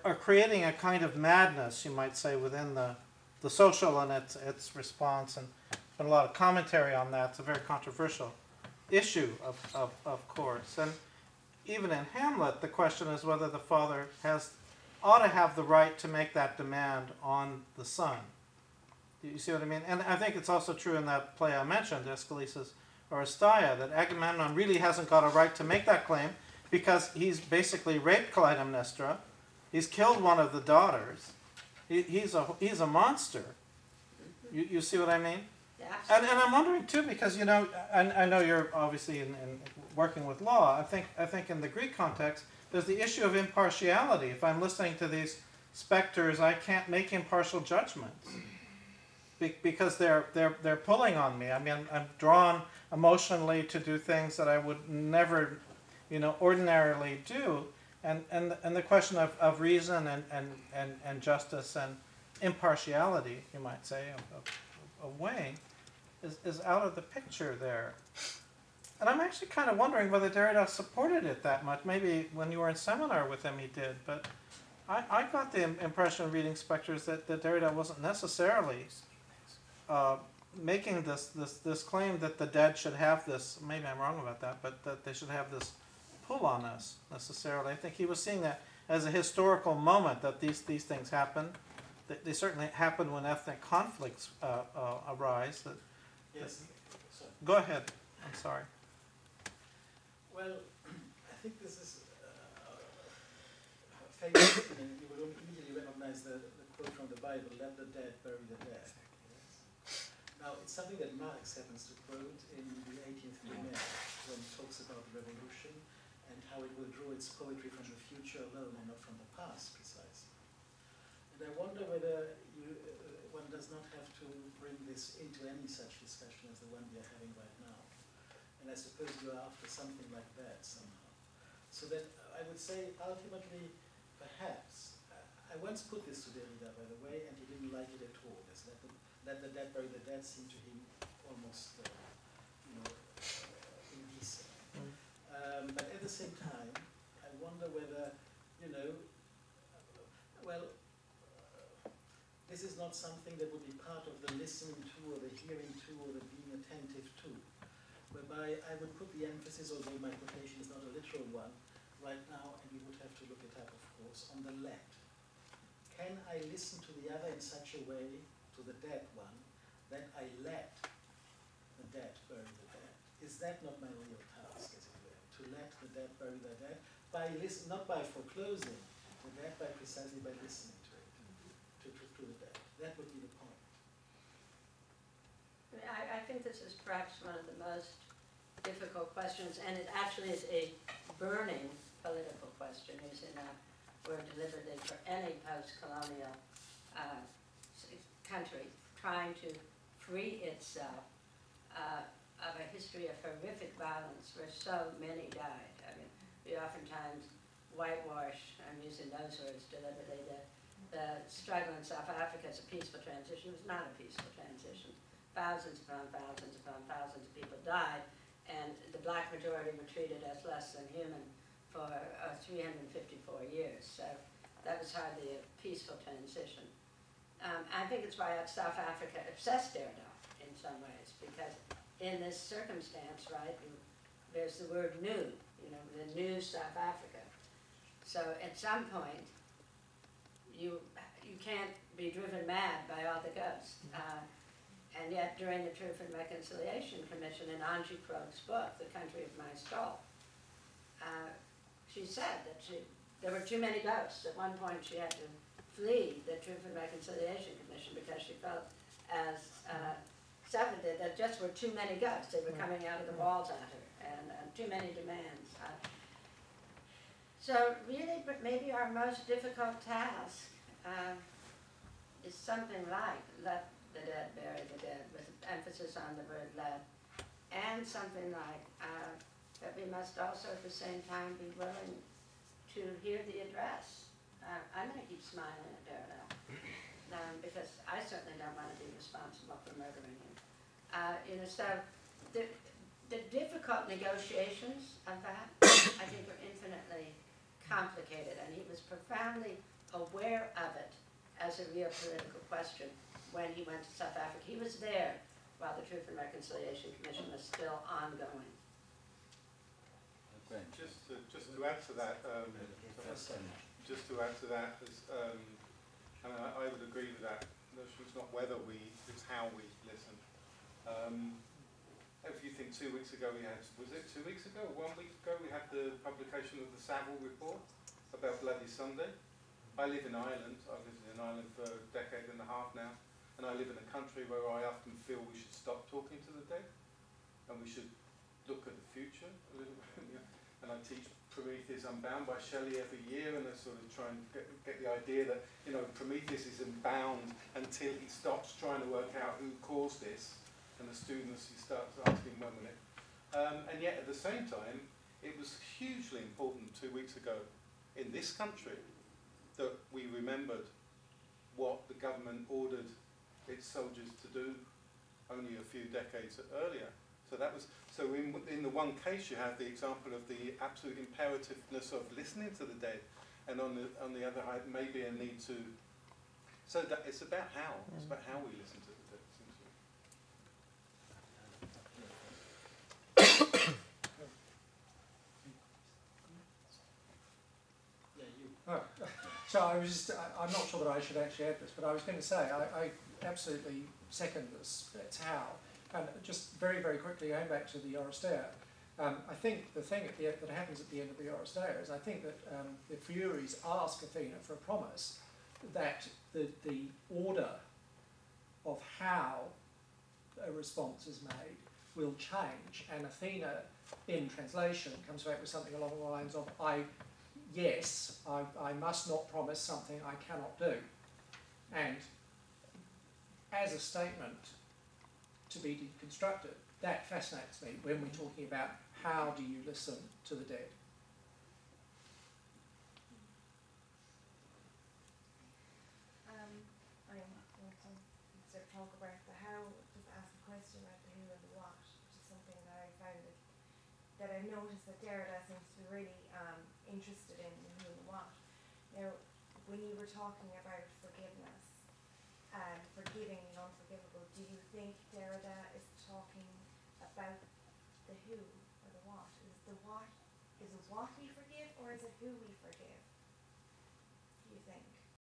are creating a kind of madness, you might say, within the social and its response. And there's been a lot of commentary on that. It's a very controversial issue, of course. And even in Hamlet, the question is whether the father ought to have the right to make that demand on the son. Do you see what I mean? And I think it's also true in that play I mentioned, Aeschylus's Oresteia, that Agamemnon really hasn't got a right to make that claim because he's basically raped Clytemnestra. He's killed one of the daughters. He's a monster. You see what I mean? Yeah. And I'm wondering too, because you know, I know you're obviously in working with law. I think in the Greek context, there's the issue of impartiality. If I'm listening to these specters, I can't make impartial judgments because they're pulling on me. I mean, I'm drawn emotionally to do things that I would never, ordinarily do. And the question of reason and justice and impartiality, you might say, of weighing, is out of the picture there. And I'm actually kind of wondering whether Derrida supported it that much. Maybe when you were in seminar with him he did, but I got the impression reading Spectres that Derrida wasn't necessarily making this claim that the dead should have this, maybe I'm wrong about that, but that they should have this pull on us necessarily. I think he was seeing that as a historical moment, that these things happen. They certainly happen when ethnic conflicts arise. Yes. Go ahead. I'm sorry. Well, I think this is famous. You will immediately recognize the quote from the Bible, "Let the dead bury the dead." Yes. Now, it's something that Marx happens to quote in the 18th Brumaire, when he talks about the revolution and how it will draw its poetry from the future alone and not from the past, precisely. And I wonder whether one does not have to bring this into any such discussion as the one we are having right now. And I suppose you are after something like that somehow. So that I would say ultimately, perhaps, I once put this to Derrida, by the way, and he didn't like it at all. This let the dead bury the dead seemed to him almost, indecent. But at the same time, I wonder whether, this is not something that would be part of the listening to or the hearing to or the being attentive to, whereby I would put the emphasis, although my quotation is not a literal one, right now, and you would have to look it up, of course, on the let. Can I listen to the other in such a way, to the dead one, that I let the dead bury the dead? Is that not my real task, as it were, to let the dead bury the dead, not by foreclosing the dead, but precisely by listening to it, to the dead? That would be the point. I think this is perhaps one of the most difficult questions, and it actually is a burning political question, using a word deliberately for any post-colonial country trying to free itself of a history of horrific violence where so many died. I mean, we oftentimes whitewash, I'm using those words deliberately, the struggle in South Africa as a peaceful transition. It was not a peaceful transition. Thousands upon thousands upon thousands of people died, and the black majority were treated as less than human for 354 years. So that was hardly a peaceful transition. I think it's why South Africa obsessed Derrida in some ways, because in this circumstance, right, there's the word new, the new South Africa. So at some point, you can't be driven mad by all the ghosts. And yet, during the Truth and Reconciliation Commission in Angie Krog's book, The Country of My Skull, she said that there were too many ghosts. At one point, she had to flee the Truth and Reconciliation Commission because she felt as suffocated that just were too many ghosts. They were coming out of the walls at her, and too many demands. So really, but maybe our most difficult task is something like let the dead bury the dead, with emphasis on the word let, and something like that we must also at the same time be willing to hear the address. I'm going to keep smiling at Derrida, because I certainly don't want to be responsible for murdering him. So the difficult negotiations of that, I think, are infinitely complicated, and he was profoundly aware of it as a real political question when he went to South Africa. He was there while the Truth and Reconciliation Commission was still ongoing. Just to add to that, I would agree with that. It's not whether it's how we listen. If you think 2 weeks ago we had, was it 2 weeks ago or 1 week ago, we had the publication of the Savile report about Bloody Sunday. I live in Ireland. I've lived in Ireland for a decade and a half now, and I live in a country where I often feel we should stop talking to the dead, and we should look at the future a little bit. And I teach Prometheus Unbound by Shelley every year, and I sort of try and get the idea that, you know, Prometheus is unbound until he stops trying to work out who caused this, and the students, he starts asking 1 minute. And yet at the same time, it was hugely important 2 weeks ago in this country that we remembered what the government ordered its soldiers to do only a few decades earlier. So that was, so in the one case you have the example of the absolute imperativeness of listening to the dead, and on the other hand maybe a need to, so that it's about how, it's about how we listen to the dead. So I was just, I'm not sure that I should actually add this, but I was going to say, I absolutely second this. It's how. And just very, very quickly, going back to the Oresteia, I think the thing that happens at the end of the Oresteia is I think that the Furies ask Athena for a promise that the order of how a response is made will change. And Athena, in translation, comes back with something along the lines of, I must not promise something I cannot do. And as a statement to be deconstructed, that fascinates me when we're talking about how do you listen to the dead. I want to sort of talk about the how, just ask a question about the who and the what, which is something that I found that I noticed that Derrida seems to be really interested in the who and the what. Now, when you were talking about forgiveness and forgiving the unforgivable, do you think Derrida is talking about the who or the what? Is it what we forgive, or is it who we forgive?